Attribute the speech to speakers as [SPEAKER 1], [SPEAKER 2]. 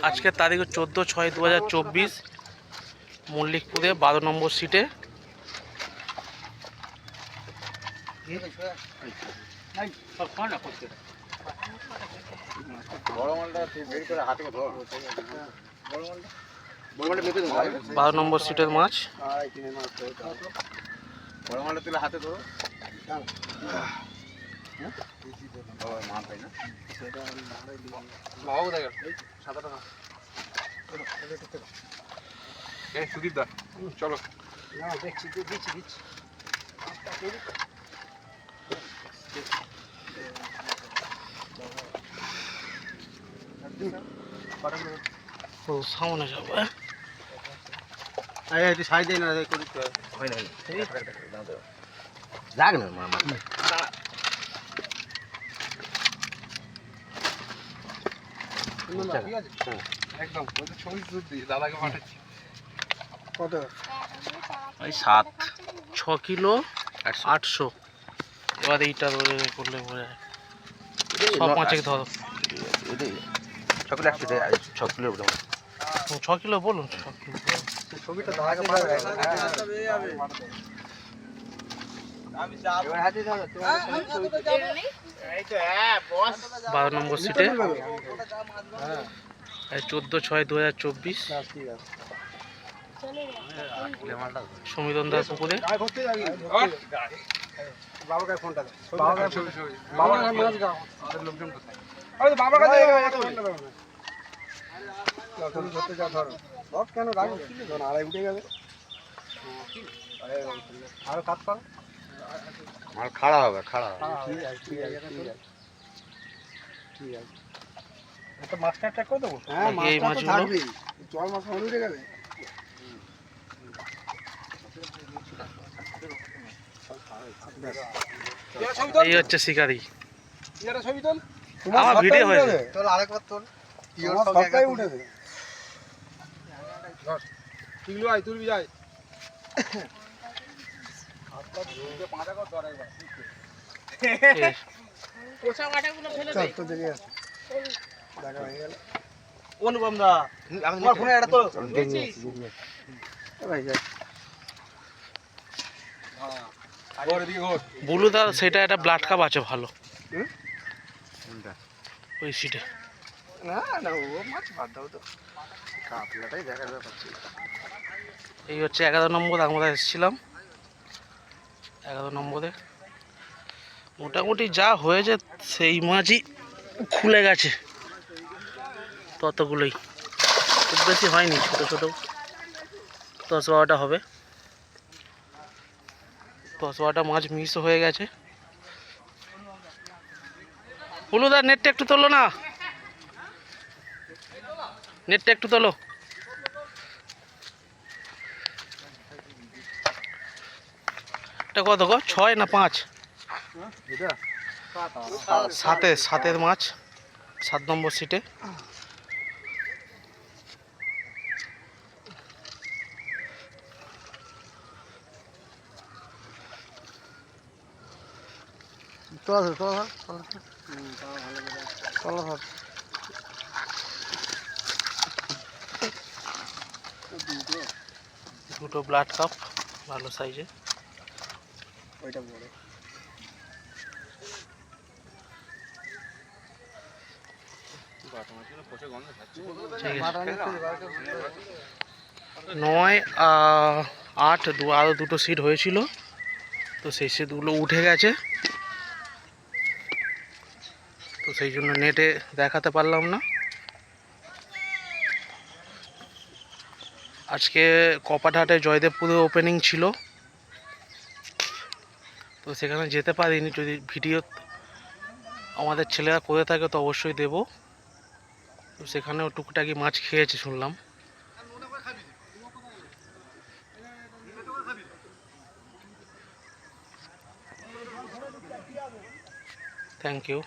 [SPEAKER 1] আজকের তারিখ 14/6/2024, মল্লিকপুরে 12 নম্বর সিটে। বারো নম্বর সিটের মাছ।
[SPEAKER 2] সুদীপ দা চলো
[SPEAKER 1] সামনে যাবো।
[SPEAKER 3] সাইড দেয় না যাক না মামা
[SPEAKER 2] একদম ছবি দাদাকে পাঠাচ্ছি।
[SPEAKER 3] কত?
[SPEAKER 1] ওই 6 কিলো 800। এবার এইটা করলে পরে সব মাছে ধরো।
[SPEAKER 3] 6 কিলো
[SPEAKER 1] 6 কিলো বলুন, 6 কিলো।
[SPEAKER 3] ছবিটা দাদাকে পাঠাবে।
[SPEAKER 1] 12 নম্বর সিটে 14/6/2024, সমীরণ দাস পুকুরে।
[SPEAKER 3] বাবাকে ফোনটা দে।
[SPEAKER 2] লোকজন কোথায়?
[SPEAKER 3] কেন রাখবে? আড়াই উঠে যাবে। আরো কাজ কর। আর খাড়া হবে, খাড়া হবে। ঠিক আছে। এটা মাছটা ট্যাগ করে দেবো। হ্যাঁ,
[SPEAKER 1] এই
[SPEAKER 3] মাছটা তো
[SPEAKER 1] মাছগুলো
[SPEAKER 3] থাকবেই। জল মাছ উঠে গেলে।
[SPEAKER 1] এই হচ্ছে শিকারি।
[SPEAKER 2] ছবি তোল।
[SPEAKER 1] আমার ভিডিও হয়েছে।
[SPEAKER 3] তোল আরেকবার তোল। সবটাই উঠেছে।
[SPEAKER 2] তুলবি আয়, তুলবি যায়।
[SPEAKER 3] অনুপম দা আমার ফোনে এটা তো
[SPEAKER 1] বুলু দা সেটা একটা ব্লাড কাপ আছে ভালো ওই সিটে।
[SPEAKER 3] না না ও মাছ বাদ দাও তো, কাতলাটাই দেখার ব্যাপার ছিল।
[SPEAKER 1] এই হচ্ছে 11 নম্বর। আমরা এসেছিলাম 11 নম্বরে। মোটামুটি যা হয়েছে সেই মাছই খুলে গেছে, ততগুলোই, খুব বেশি হয়নি। ছোট ছোট 10-12টা হবে। 10-12টা মাছ মিস হয়ে গেছে। হলুদার নেটটা একটু তোলো না, নেটটা একটু তোলো। এটা কত গো? 6 না 5? সাতের মাছ, 7 নম্বর সিটে। দুটো ব্লাড কাপ ভালো সাইজে।
[SPEAKER 3] ওইটা বড়।
[SPEAKER 1] ঠিক আছে। 9, 8 আরও দুটো সিট হয়েছিল, তো সেই সিটগুলো উঠে গেছে, তো সেই জন্য নেটে দেখাতে পারলাম না। আজকে কপারহাটে জয়দেবপুরে ওপেনিং ছিল, তো সেখানে যেতে পারিনি। যদি ভিডিও আমাদের ছেলেরা করে থাকে তো অবশ্যই দেব। তো সেখানেও টুকটাকি মাছ খেয়েছে শুনলাম। Thank you.